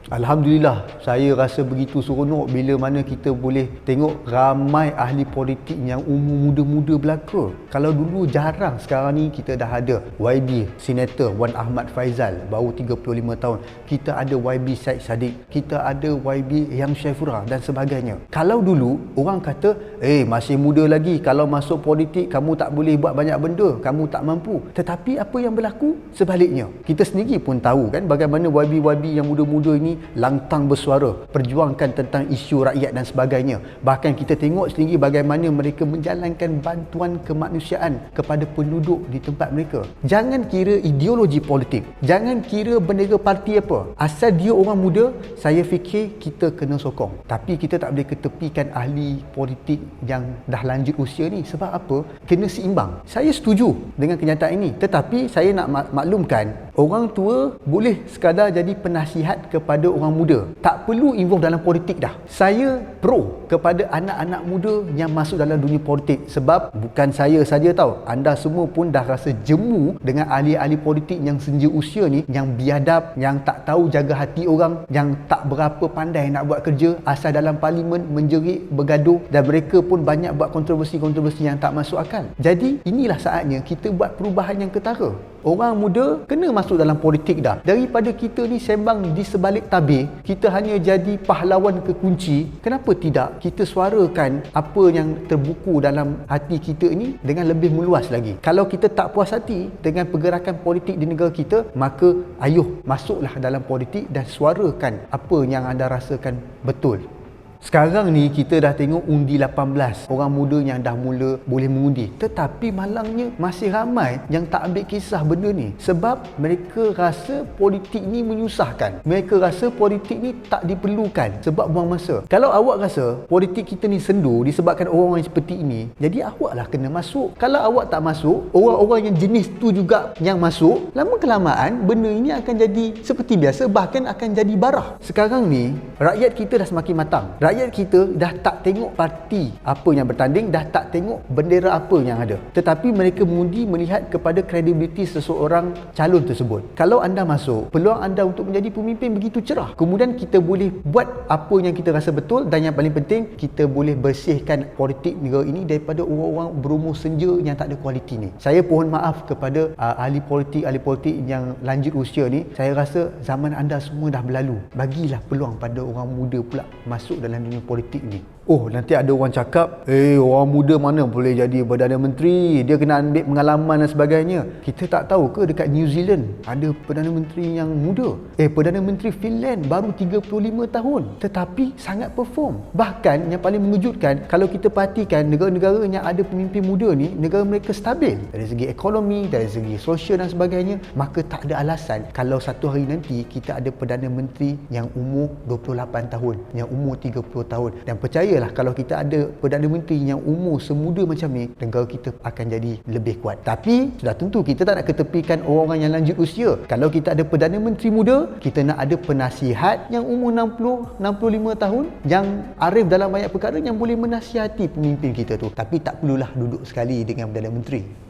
Alhamdulillah, saya rasa begitu seronok bila mana kita boleh tengok ramai ahli politik yang umur muda-muda belaka. Kalau dulu jarang, sekarang ni kita dah ada YB, Senator Wan Ahmad Faizal, baru 35 tahun. Kita ada YB Syed Saddiq, kita ada YB Yang Syaifurah dan sebagainya. Kalau dulu, orang kata, masih muda lagi, kalau masuk politik, kamu tak boleh buat banyak benda, kamu tak mampu. Tetapi apa yang berlaku? Sebaliknya. Kita sendiri pun tahu kan bagaimana YB-YB yang muda-muda ini lantang bersuara, perjuangkan tentang isu rakyat dan sebagainya. Bahkan kita tengok sendiri bagaimana mereka menjalankan bantuan kemanusiaan kepada penduduk di tempat mereka. Jangan kira ideologi politik, jangan kira bendera parti apa, asal dia orang muda, saya fikir kita kena sokong. Tapi kita tak boleh ketepikan ahli politik yang dah lanjut usia ni. Sebab apa? Kena seimbang. Saya setuju dengan kenyataan ini, tetapi saya nak maklumkan, orang tua boleh sekadar jadi penasihat kepada orang muda, tak perlu involve dalam politik dah. Saya pro kepada anak-anak muda yang masuk dalam dunia politik, sebab bukan saya saja tahu, anda semua pun dah rasa jemu dengan ahli-ahli politik yang senja usia ni, yang biadab, yang tak tahu jaga hati orang, yang tak berapa pandai nak buat kerja, asal dalam parlimen menjerit, bergaduh, dan mereka pun banyak buat kontroversi-kontroversi yang tak masuk akal. Jadi inilah saatnya kita buat perubahan yang ketara. Orang muda kena masuk dalam politik dah. Daripada kita ni sembang di sebalik tabir, kita hanya jadi pahlawan kekunci, kenapa tidak kita suarakan apa yang terbuku dalam hati kita ini dengan lebih meluas lagi. Kalau kita tak puas hati dengan pergerakan politik di negara kita, maka ayuh masuklah dalam politik dan suarakan apa yang anda rasakan betul. Sekarang ni kita dah tengok undi 18, orang muda yang dah mula boleh mengundi. Tetapi malangnya masih ramai yang tak ambil kisah benda ni. Sebab mereka rasa politik ni menyusahkan. Mereka rasa politik ni tak diperlukan sebab buang masa. Kalau awak rasa politik kita ni sendu disebabkan orang-orang seperti ini, jadi awaklah kena masuk. Kalau awak tak masuk, orang-orang yang jenis tu juga yang masuk, lama-kelamaan benda ini akan jadi seperti biasa, bahkan akan jadi barah. Sekarang ni rakyat kita dah semakin matang. Rakyat kita dah tak tengok parti apa yang bertanding, dah tak tengok bendera apa yang ada, tetapi mereka mengundi melihat kepada kredibiliti seseorang calon tersebut. Kalau anda masuk, peluang anda untuk menjadi pemimpin begitu cerah. Kemudian kita boleh buat apa yang kita rasa betul, dan yang paling penting, kita boleh bersihkan politik negara ini daripada orang-orang berumur senja yang tak ada kualiti ni. Saya mohon maaf kepada ahli politik yang lanjut usia ni. Saya rasa zaman anda semua dah berlalu. Bagilah peluang pada orang muda pula masuk dalam dunia politik ni. Nanti ada orang cakap, orang muda mana boleh jadi Perdana Menteri, dia kena ambil pengalaman dan sebagainya. Kita tak tahu ke dekat New Zealand ada Perdana Menteri yang muda? Perdana Menteri Finland baru 35 tahun tetapi sangat perform. Bahkan yang paling mengejutkan, kalau kita perhatikan negara-negara yang ada pemimpin muda ni, negara mereka stabil dari segi ekonomi, dari segi sosial dan sebagainya. Maka tak ada alasan kalau satu hari nanti kita ada Perdana Menteri yang umur 28 tahun, yang umur 30 tahun. Dan percayalah, kalau kita ada Perdana Menteri yang umur semuda macam ni, negara kita akan jadi lebih kuat. Tapi sudah tentu kita tak nak ketepikan orang-orang yang lanjut usia. Kalau kita ada Perdana Menteri muda, kita nak ada penasihat yang umur 60-65 tahun, yang arif dalam banyak perkara, yang boleh menasihati pemimpin kita tu. Tapi tak perlulah duduk sekali dengan Perdana Menteri.